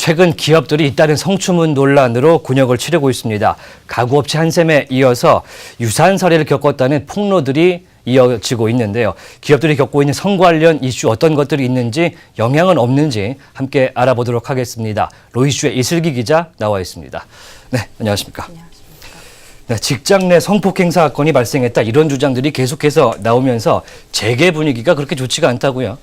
최근 기업들이 잇따른 성추문 논란으로 곤욕을 치르고 있습니다. 가구업체 한샘에 이어서 유사한 사례를 겪었다는 폭로들이 이어지고 있는데요. 기업들이 겪고 있는 성 관련 이슈 어떤 것들이 있는지, 영향은 없는지 함께 알아보도록 하겠습니다. 로이슈의 이슬기 기자 나와 있습니다. 네, 안녕하십니까. 네, 직장 내 성폭행 사건이 발생했다, 이런 주장들이 계속해서 나오면서 재계 분위기가 그렇게 좋지가 않다고요?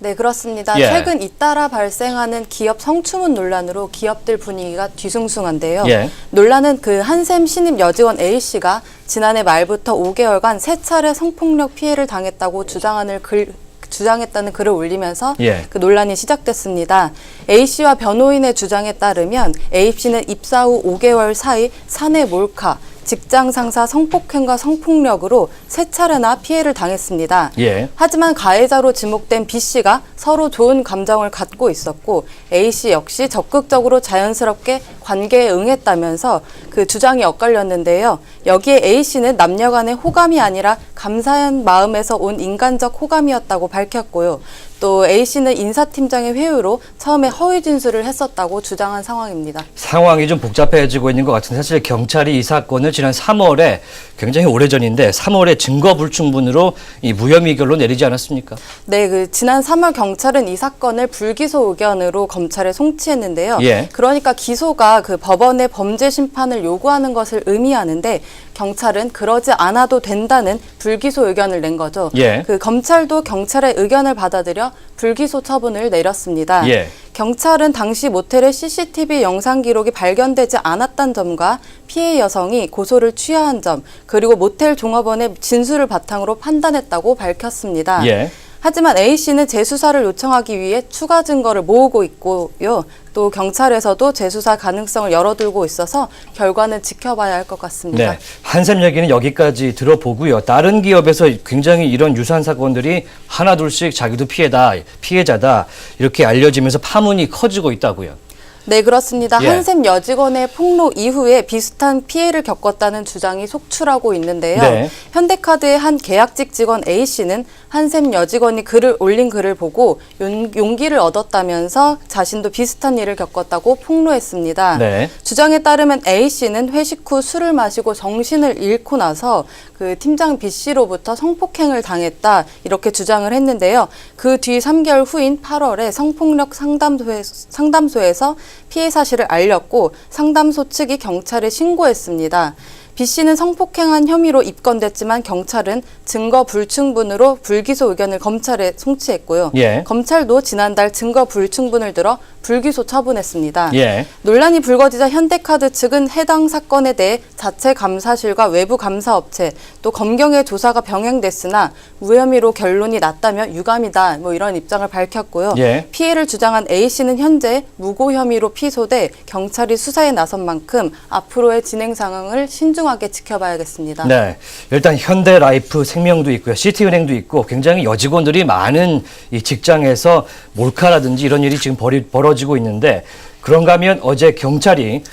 네, 그렇습니다. 예. 최근 잇따라 발생하는 기업 성추문 논란으로 기업들 분위기가 뒤숭숭한데요. 예. 논란은 그 한샘 신입 여직원 A씨가 지난해 말부터 5개월간 3차례 성폭력 피해를 당했다고 주장했다는 글을 올리면서 예. 그 논란이 시작됐습니다. A씨와 변호인의 주장에 따르면 A씨는 입사 후 5개월 사이 사내 몰카, 직장 상사 성폭행과 성폭력으로 3차례나 피해를 당했습니다. 예. 하지만 가해자로 지목된 B씨가 서로 좋은 감정을 갖고 있었고 A씨 역시 적극적으로 자연스럽게 관계에 응했다면서 그 주장이 엇갈렸는데요. 여기에 A씨는 남녀 간의 호감이 아니라 감사한 마음에서 온 인간적 호감이었다고 밝혔고요. 또 A씨는 인사팀장의 회유로 처음에 허위 진술을 했었다고 주장한 상황입니다. 상황이 좀 복잡해지고 있는 것 같은데, 사실 경찰이 이 사건을 지난 3월에, 굉장히 오래전인데 3월에 증거 불충분으로 이 무혐의 결론 내리지 않았습니까? 네, 지난 3월 경찰은 이 사건을 불기소 의견으로 검찰에 송치했는데요. 예. 그러니까 기소가 그 법원의 범죄 심판을 요구하는 것을 의미하는데 경찰은 그러지 않아도 된다는 불기소 의견을 낸 거죠. 예. 그 검찰도 경찰의 의견을 받아들여 불기소 처분을 내렸습니다. 예. 경찰은 당시 모텔의 CCTV 영상 기록이 발견되지 않았다는 점과 피해 여성이 고소를 취하한 점, 그리고 모텔 종업원의 진술을 바탕으로 판단했다고 밝혔습니다. 예. 하지만 A씨는 재수사를 요청하기 위해 추가 증거를 모으고 있고요. 또 경찰에서도 재수사 가능성을 열어두고 있어서 결과는 지켜봐야 할 것 같습니다. 네, 한샘 얘기는 여기까지 들어보고요. 다른 기업에서 굉장히 이런 유사한 사건들이 하나둘씩 자기도 피해자다 이렇게 알려지면서 파문이 커지고 있다고요. 네, 그렇습니다. 예. 한샘 여직원의 폭로 이후에 비슷한 피해를 겪었다는 주장이 속출하고 있는데요. 네. 현대카드의 한 계약직 직원 A씨는 한샘 여직원이 올린 글을 보고 용기를 얻었다면서 자신도 비슷한 일을 겪었다고 폭로했습니다. 네. 주장에 따르면 A씨는 회식 후 술을 마시고 정신을 잃고 나서 그 팀장 B씨로부터 성폭행을 당했다, 이렇게 주장을 했는데요. 그 뒤 3개월 후인 8월에 성폭력 상담소에서 피해 사실을 알렸고 상담소 측이 경찰에 신고했습니다. B씨는 성폭행한 혐의로 입건됐지만 경찰은 증거 불충분으로 불기소 의견을 검찰에 송치했고요. 예. 검찰도 지난달 증거 불충분을 들어 불기소 처분했습니다. 예. 논란이 불거지자 현대카드 측은 해당 사건에 대해 자체 감사실과 외부 감사업체, 또 검경의 조사가 병행됐으나 무혐의로 결론이 났다며 유감이다, 이런 입장을 밝혔고요. 예. 피해를 주장한 A씨는 현재 무고 혐의로 피소돼 경찰이 수사에 나선 만큼 앞으로의 진행 상황을 신중하게 지켜봐야겠습니다. 네, 일단 현대라이프 생명도 있고요, 시티은행도 있고, 굉장히 여직원들이 많은 이 직장에서 몰카라든지 이런 일이 지금 벌어지고 있는데, 그런가 하면 어제 경찰이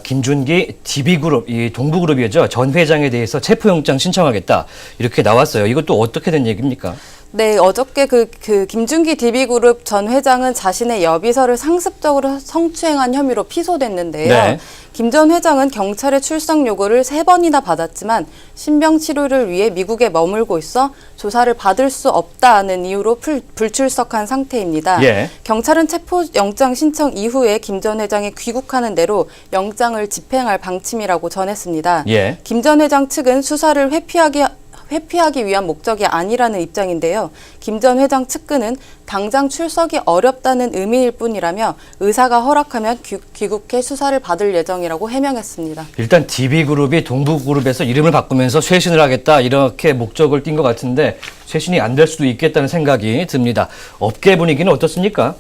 김준기 DB그룹, 이 동부그룹이죠, 전 회장에 대해서 체포영장 신청하겠다, 이렇게 나왔어요. 이것도 어떻게 된 얘기입니까? 네, 어저께 그 김준기 DB그룹 전 회장은 자신의 여비서를 상습적으로 성추행한 혐의로 피소됐는데요. 네. 김 전 회장은 경찰의 출석 요구를 3번이나 받았지만 신병 치료를 위해 미국에 머물고 있어 조사를 받을 수 없다는 이유로 불출석한 상태입니다. 예. 경찰은 체포영장 신청 이후에 김 전 회장이 귀국하는 대로 영장을 집행할 방침이라고 전했습니다. 예. 김 전 회장 측은 수사를 회피하기 위한 목적이 아니라는 입장인데요. 김 전 회장 측근은 당장 출석이 어렵다는 의미일 뿐이라며 의사가 허락하면 귀국해 수사를 받을 예정이라고 해명했습니다. 일단 DB그룹이 동부그룹에서 이름을 바꾸면서 쇄신을 하겠다, 이렇게 목적을 띈 것 같은데 쇄신이 안 될 수도 있겠다는 생각이 듭니다. 업계 분위기는 어떻습니까?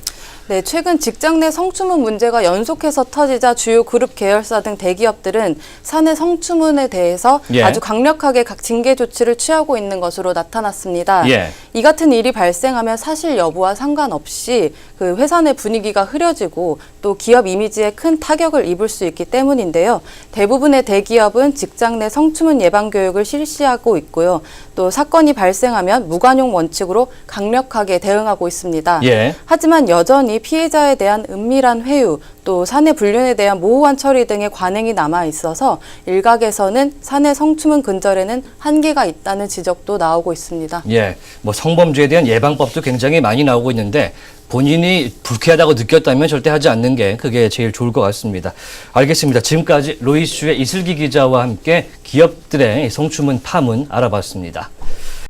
네, 최근 직장 내 성추문 문제가 연속해서 터지자 주요 그룹 계열사 등 대기업들은 사내 성추문에 대해서 예. 아주 강력하게 각 징계 조치를 취하고 있는 것으로 나타났습니다. 예. 이 같은 일이 발생하면 사실 여부와 상관없이 그 회사 내 분위기가 흐려지고 또 기업 이미지에 큰 타격을 입을 수 있기 때문인데요. 대부분의 대기업은 직장 내 성추문 예방 교육을 실시하고 있고요. 또 사건이 발생하면 무관용 원칙으로 강력하게 대응하고 있습니다. 예. 하지만 여전히 피해자에 대한 은밀한 회유, 또 사내 불륜에 대한 모호한 처리 등의 관행이 남아 있어서 일각에서는 사내 성추문 근절에는 한계가 있다는 지적도 나오고 있습니다. 예, 뭐 성범죄에 대한 예방법도 굉장히 많이 나오고 있는데 본인이 불쾌하다고 느꼈다면 절대 하지 않는 게 그게 제일 좋을 것 같습니다. 알겠습니다. 지금까지 로이슈의 이슬기 기자와 함께 기업들의 성추문 파문 알아봤습니다.